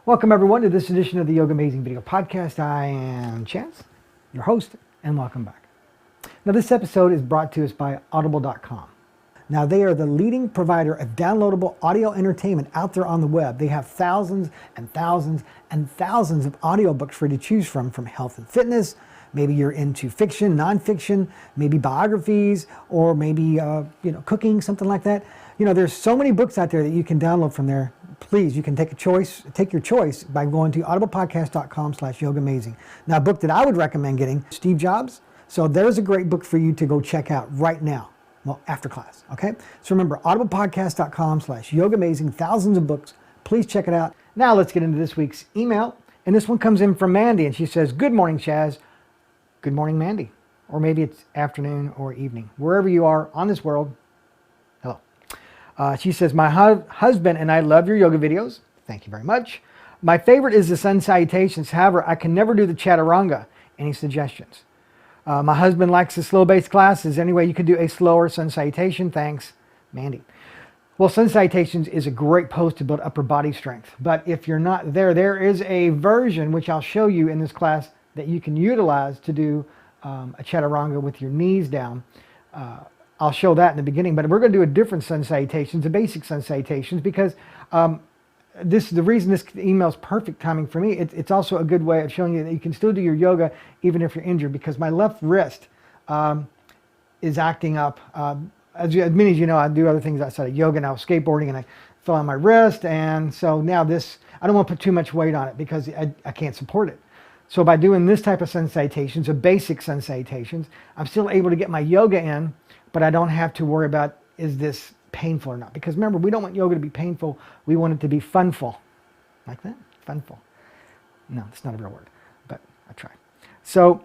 Welcome everyone to this edition of the YOGAmazing video podcast. I am Chaz, your host, and welcome back. Now this episode is brought to us by Audible.com. Now they are the leading provider of downloadable audio entertainment out there on the web. They have thousands and thousands and thousands of audiobooks for you to choose from health and fitness. Maybe you're into fiction, nonfiction, maybe biographies, or maybe cooking, something like that. There's so many books out there that you can download from there. Please, you can take your choice by going to audiblepodcast.com/YOGAmazing. Now, a book that I would recommend getting, Steve Jobs. So there's a great book for you to go check out right now. Well, after class, okay? So remember, audiblepodcast.com/YOGAmazing, thousands of books. Please check it out. Now let's get into this week's email. And this one comes in from Mandy, and she says, "Good morning, Chaz." Good morning, Mandy. Or maybe it's afternoon or evening. Wherever you are on this world, hello. She says, "My husband and I love your yoga videos." Thank you very much. "My favorite is the Sun Salutations. However, I can never do the Chaturanga. Any suggestions?" "My husband likes the slow-based classes. Anyway, you could do a slower Sun Salutation. Thanks, Mandy." Well, Sun Salutations is a great pose to build upper body strength. But if you're not there, there is a version, which I'll show you in this class, that you can utilize to do a Chaturanga with your knees down. I'll show that in the beginning, but we're going to do a different Sun Salutations, a basic Sun Salutations, because the reason this email is perfect timing for me. It's also a good way of showing you that you can still do your yoga even if you're injured, because my left wrist is acting up. As many as you know, I do other things outside of yoga, and I was skateboarding and I fell on my wrist, and so now I don't want to put too much weight on it because I can't support it. So by doing this type of Sun Salutations, a basic Sun Salutations, I'm still able to get my yoga in, but I don't have to worry about, is this painful or not? Because remember, we don't want yoga to be painful. We want it to be funful. Like that? Funful. No, it's not a real word, but I try. So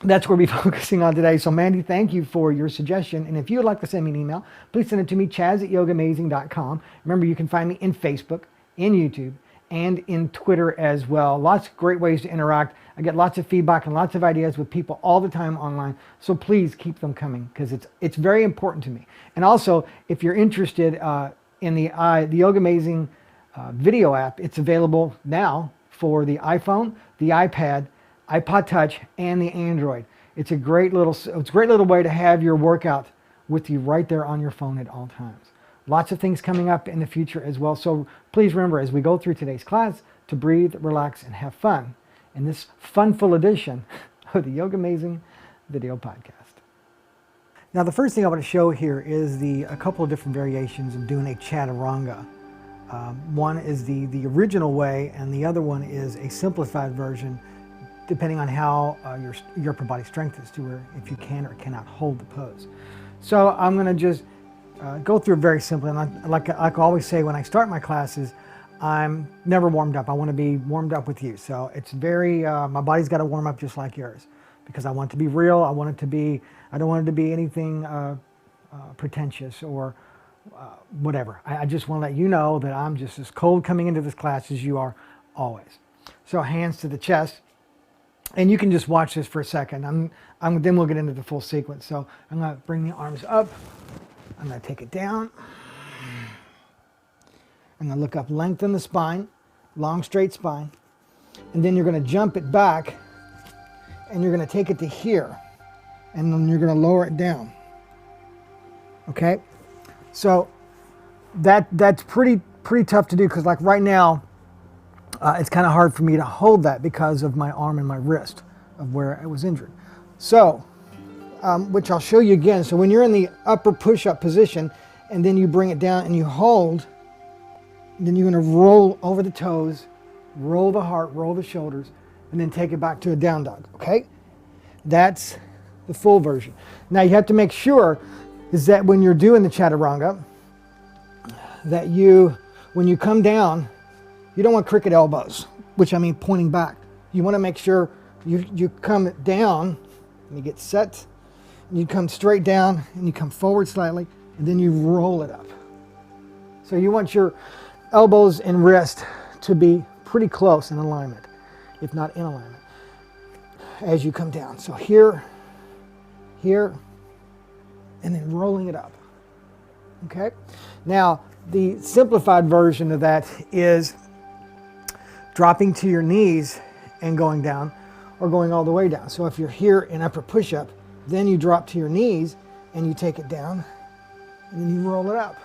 that's where we're focusing on today. So Mandy, thank you for your suggestion. And if you would like to send me an email, please send it to me, chaz@yogamazing.com. Remember, you can find me in Facebook, in YouTube, and in Twitter as well. Lots of great ways to interact. I get lots of feedback and lots of ideas with people all the time online. So please keep them coming, because it's very important to me. And also, if you're interested in the YOGAmazing video app, it's available now for the iPhone, the iPad, iPod Touch, and the Android. It's a great little way to have your workout with you right there on your phone at all times. Lots of things coming up in the future as well. So please remember, as we go through today's class, to breathe, relax, and have fun in this funful edition of the YOGAmazing video podcast. Now, the first thing I want to show here is a couple of different variations of doing a Chaturanga. One is the original way, and the other one is a simplified version, depending on how your upper body strength is, to where if you can or cannot hold the pose. So I'm going to just go through it very simply. And like I always say when I start my classes, I'm never warmed up. I want to be warmed up with you. So it's very, my body's got to warm up just like yours, because I want it to be real. I don't want it to be anything pretentious or whatever. I just want to let you know that I'm just as cold coming into this class as you are always. So hands to the chest. And you can just watch this for a second. Then we'll get into the full sequence. So I'm going to bring the arms up. I'm going to take it down. I'm going to look up, lengthen the spine, long straight spine. And then you're going to jump it back, and you're going to take it to here. And then you're going to lower it down. Okay? So that's pretty tough to do, because like right now, it's kind of hard for me to hold that because of my arm and my wrist of where I was injured. So, which I'll show you again. So when you're in the upper push-up position, and then you bring it down and you hold, then you're going to roll over the toes, roll the heart, roll the shoulders, and then take it back to a down dog, okay? That's the full version. Now you have to make sure is that when you're doing the Chaturanga, that when you come down, you don't want cricket elbows, which I mean pointing back. You want to make sure you come down, and you get set, and you come straight down, and you come forward slightly, and then you roll it up. So you want your elbows and wrist to be pretty close in alignment, if not in alignment, as you come down. So here, and then rolling it up. Okay? Now, the simplified version of that is dropping to your knees and going down, or going all the way down. So if you're here in upper push-up, then you drop to your knees and you take it down, and then you roll it up,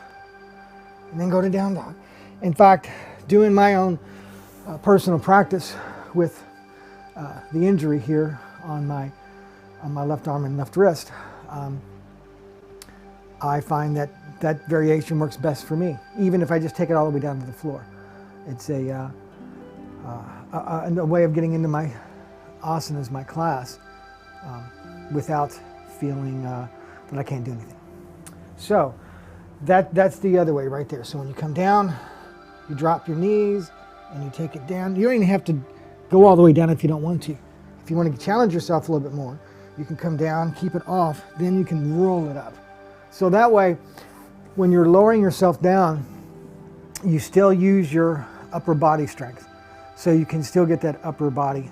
and then go to down dog. In fact, doing my own personal practice with the injury here on my left arm and left wrist, I find that variation works best for me, even if I just take it all the way down to the floor. It's a way of getting into my asanas, my class, without feeling that I can't do anything. So that's the other way right there. So when you come down, you drop your knees and you take it down. You don't even have to go all the way down if you don't want to. If you want to challenge yourself a little bit more, you can come down, keep it off, then you can roll it up. So that way, when you're lowering yourself down, you still use your upper body strength. So you can still get that upper body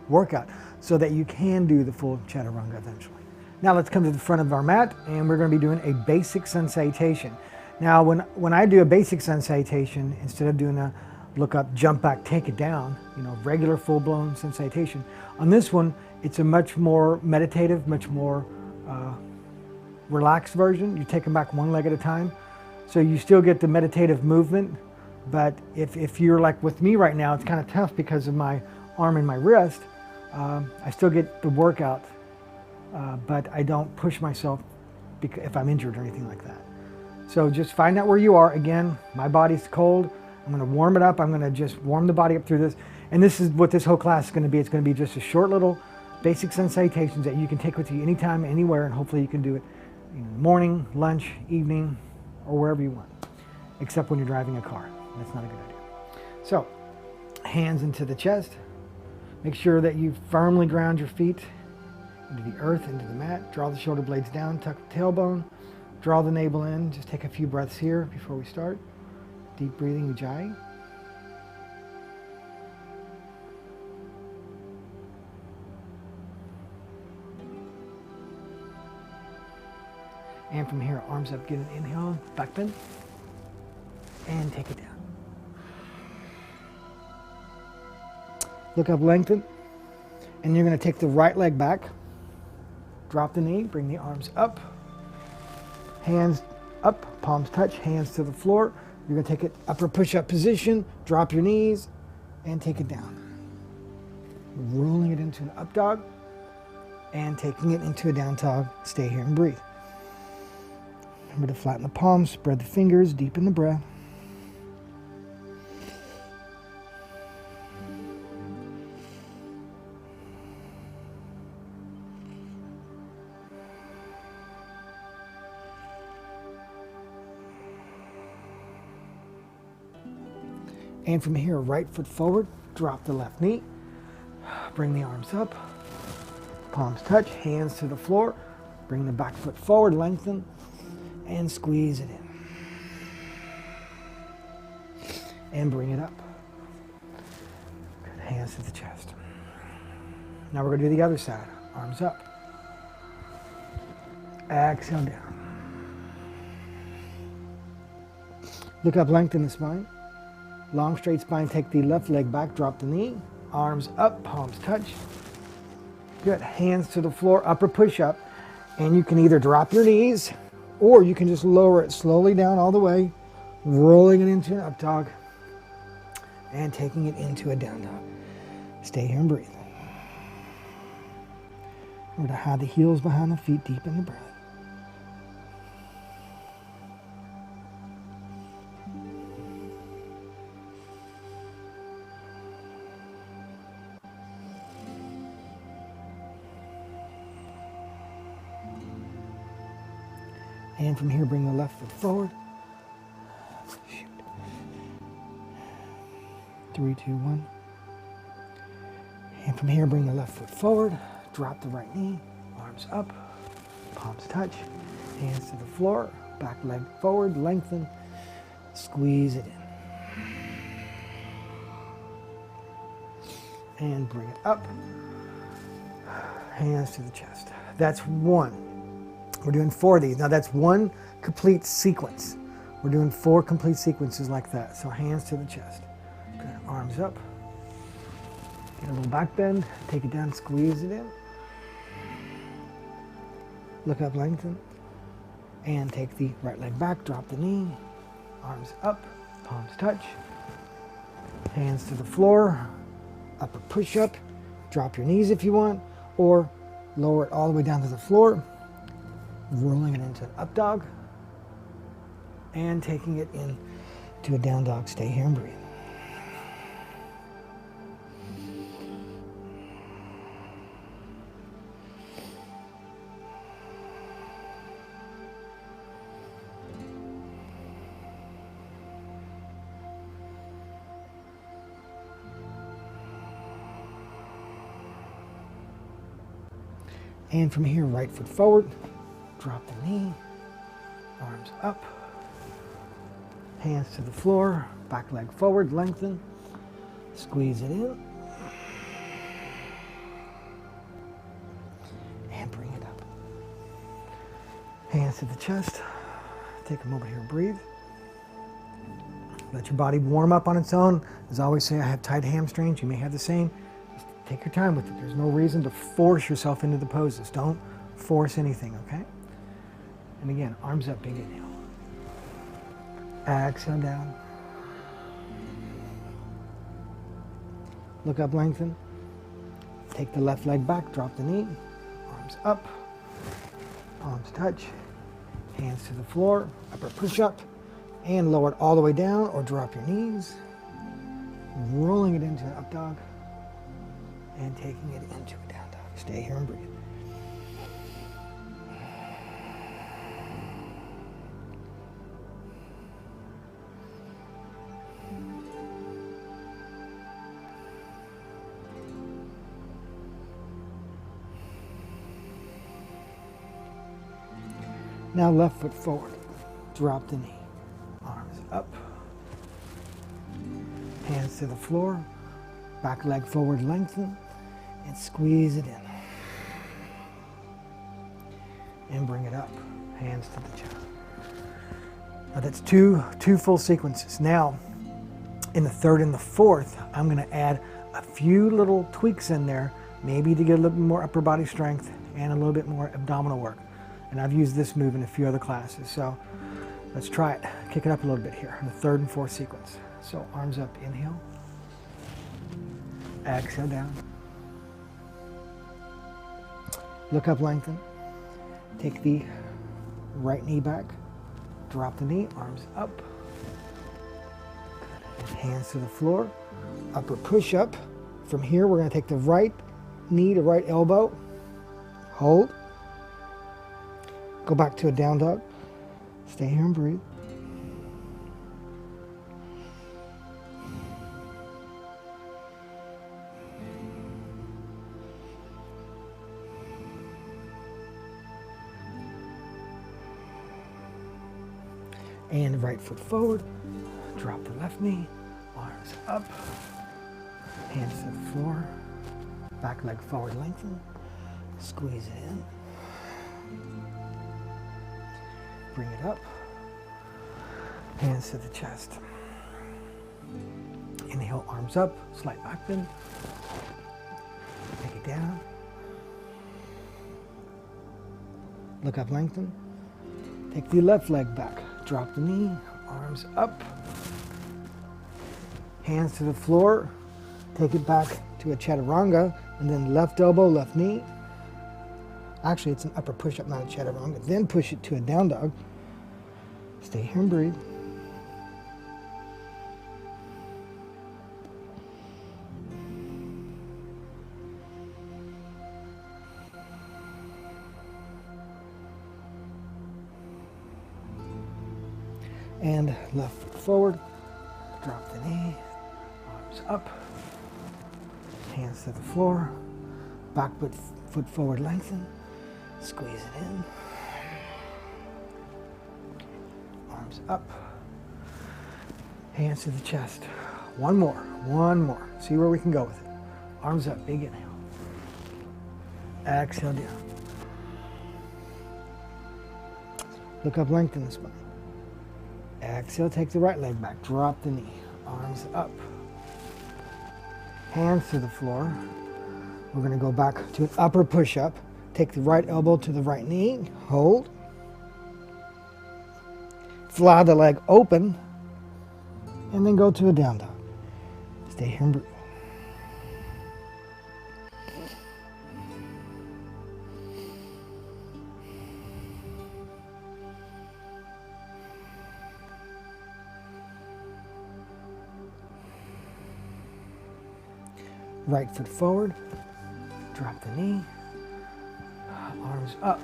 workout so that you can do the full chaturanga eventually. Now let's come to the front of our mat, and we're going to be doing a basic sun salutation. Now when I do a basic sun salutation, instead of doing a look up, jump back, take it down, regular full-blown sun salutation, on this one, it's a much more meditative, much more relaxed version. You take them back one leg at a time. So you still get the meditative movement, but if you're like with me right now, it's kind of tough because of my arm and my wrist. I still get the workout, but I don't push myself if I'm injured or anything like that. So just find out where you are. Again, my body's cold. I'm going to warm it up. I'm going to just warm the body up through this. And this is what this whole class is going to be. It's going to be just a short little basic sun salutations that you can take with you anytime, anywhere, and hopefully you can do it morning, lunch, evening, or wherever you want, except when you're driving a car. That's not a good idea. So, hands into the chest. Make sure that you firmly ground your feet into the earth, into the mat. Draw the shoulder blades down, tuck the tailbone, draw the navel in. Just take a few breaths here before we start. Deep breathing, Ujjayi. And from here, arms up, get an inhale, back bend, and take it down. Look up, lengthen, and you're going to take the right leg back, drop the knee, bring the arms up, hands up, palms touch, hands to the floor. You're going to take it upper push-up position, drop your knees, and take it down. Rolling it into an up dog, and taking it into a down dog. Stay here and breathe. Remember to flatten the palms, spread the fingers, deepen the breath. And from here, right foot forward, drop the left knee, bring the arms up, palms touch, hands to the floor, bring the back foot forward, lengthen, and squeeze it in. And bring it up. Good, hands to the chest. Now we're going to do the other side. Arms up. Exhale down. Look up, lengthen the spine. Long straight spine, take the left leg back, drop the knee. Arms up, palms touch. Good, hands to the floor, upper push up. And you can either drop your knees, or you can just lower it slowly down all the way, rolling it into an up dog, and taking it into a down dog. Stay here and breathe. Remember to hide the heels behind the feet, deepen the breath. And from here, bring the left foot forward. Shoot. 3, 2, 1. And from here, bring the left foot forward. Drop the right knee. Arms up. Palms touch. Hands to the floor. Back leg forward. Lengthen. Squeeze it in. And bring it up. Hands to the chest. That's one. We're doing 4 of these. Now that's one complete sequence. We're doing 4 complete sequences like that. So hands to the chest. Good. Arms up. Get a little back bend, take it down, squeeze it in. Look up, lengthen. And take the right leg back, drop the knee, arms up, palms touch, hands to the floor, upper push-up, drop your knees if you want, or lower it all the way down to the floor, rolling it into an up dog, and taking it into a down dog. Stay here and breathe. And from here, right foot forward, drop the knee, arms up, hands to the floor, back leg forward, lengthen, squeeze it in, and bring it up. Hands to the chest, take a moment here, breathe. Let your body warm up on its own. As I always say, I have tight hamstrings, you may have the same. Take your time with it. There's no reason to force yourself into the poses. Don't force anything, okay? And again, arms up, big inhale. Exhale down. Look up, lengthen. Take the left leg back, drop the knee. Arms up, palms touch, hands to the floor, upper push-up, and lower it all the way down or drop your knees. Rolling it into an up dog. And taking it into a down dog. Stay here and breathe. Now left foot forward. Drop the knee. Arms up. Hands to the floor. Back leg forward, lengthen. And squeeze it in. And bring it up. Hands to the chest. Now that's two full sequences. Now, in the third and the fourth, I'm going to add a few little tweaks in there, maybe to get a little bit more upper body strength and a little bit more abdominal work. And I've used this move in a few other classes. So let's try it. Kick it up a little bit here in the third and fourth sequence. So arms up, inhale. Exhale down. Look up, lengthen. Take the right knee back. Drop the knee, arms up. Hands to the floor. Upper push up. From here, we're going to take the right knee to right elbow. Hold. Go back to a down dog. Stay here and breathe. And right foot forward, drop the left knee, arms up, hands to the floor, back leg forward, lengthen, squeeze it in, bring it up, hands to the chest. Inhale, arms up, slight back bend, take it down, look up, lengthen, take the left leg back. Drop the knee, arms up, hands to the floor, take it back to a chaturanga, and then left elbow, left knee. Actually, it's an upper push-up, not a chaturanga. Then push it to a down dog. Stay here and breathe. And left foot forward, drop the knee, arms up, hands to the floor, back foot forward, lengthen, squeeze it in, arms up, hands to the chest. One more. See where we can go with it. Arms up, big inhale. Exhale down. Look up, lengthen the spine. Exhale, take the right leg back, drop the knee, arms up. hands to the floor. We're going to go back to an upper push-up. Take the right elbow to the right knee, hold. Fly the leg open, and then go to a down dog. Stay here and breathe. Right foot forward, drop the knee, arms up,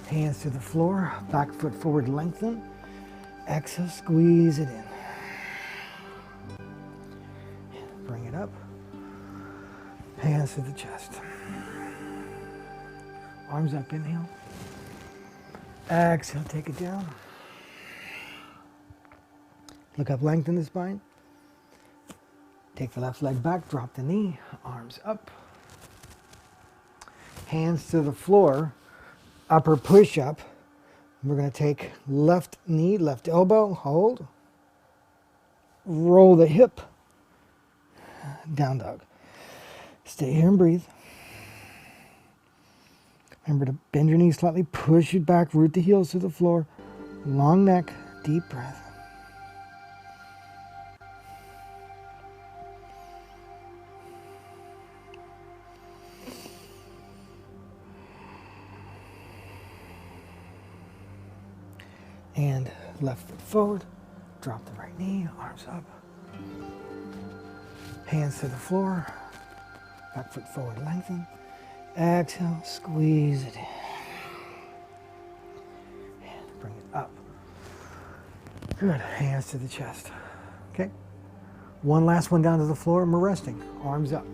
hands to the floor, back foot forward, lengthen, exhale, squeeze it in. Bring it up, hands to the chest. Arms up, inhale, exhale, take it down. Look up, lengthen the spine. Take the left leg back, drop the knee, arms up. Hands to the floor, upper push-up. We're going to take left knee, left elbow, hold. Roll the hip, down dog. Stay here and breathe. Remember to bend your knees slightly, push it back, root the heels to the floor. Long neck, deep breath. And left foot forward, drop the right knee, arms up. Hands to the floor, back foot forward, lengthen. Exhale, squeeze it in. And bring it up. Good, hands to the chest. Okay, one last one down to the floor and we're resting. Arms up.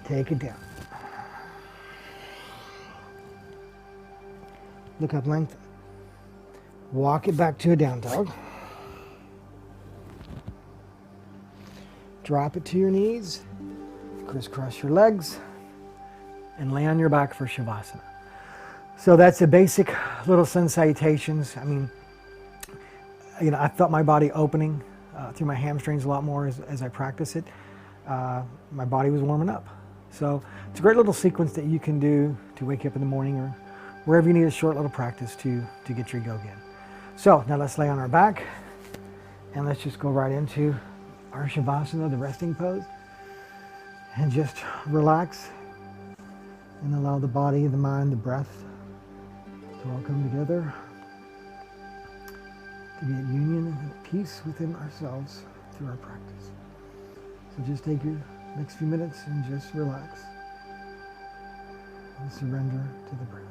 Take it down. Look up, lengthen. Walk it back to a down dog. Drop it to your knees. Crisscross your legs. And lay on your back for Shavasana. So that's a basic little sun salutations. I mean, you know, I felt my body opening through my hamstrings a lot more as I practice it. My body was warming up. So it's a great little sequence that you can do to wake you up in the morning or wherever you need a short little practice to get your yoga in. So now let's lay on our back and let's just go right into our Shavasana, the resting pose, and just relax and allow the body, the mind, the breath to all come together to be at union and at peace within ourselves through our practice. So just take your next few minutes and just relax and surrender to the breath.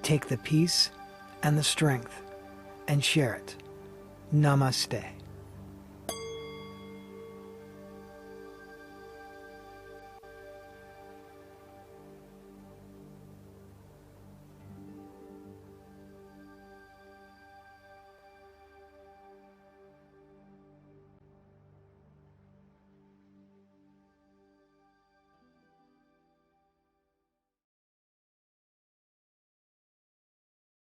Take the peace and the strength and share it. Namaste.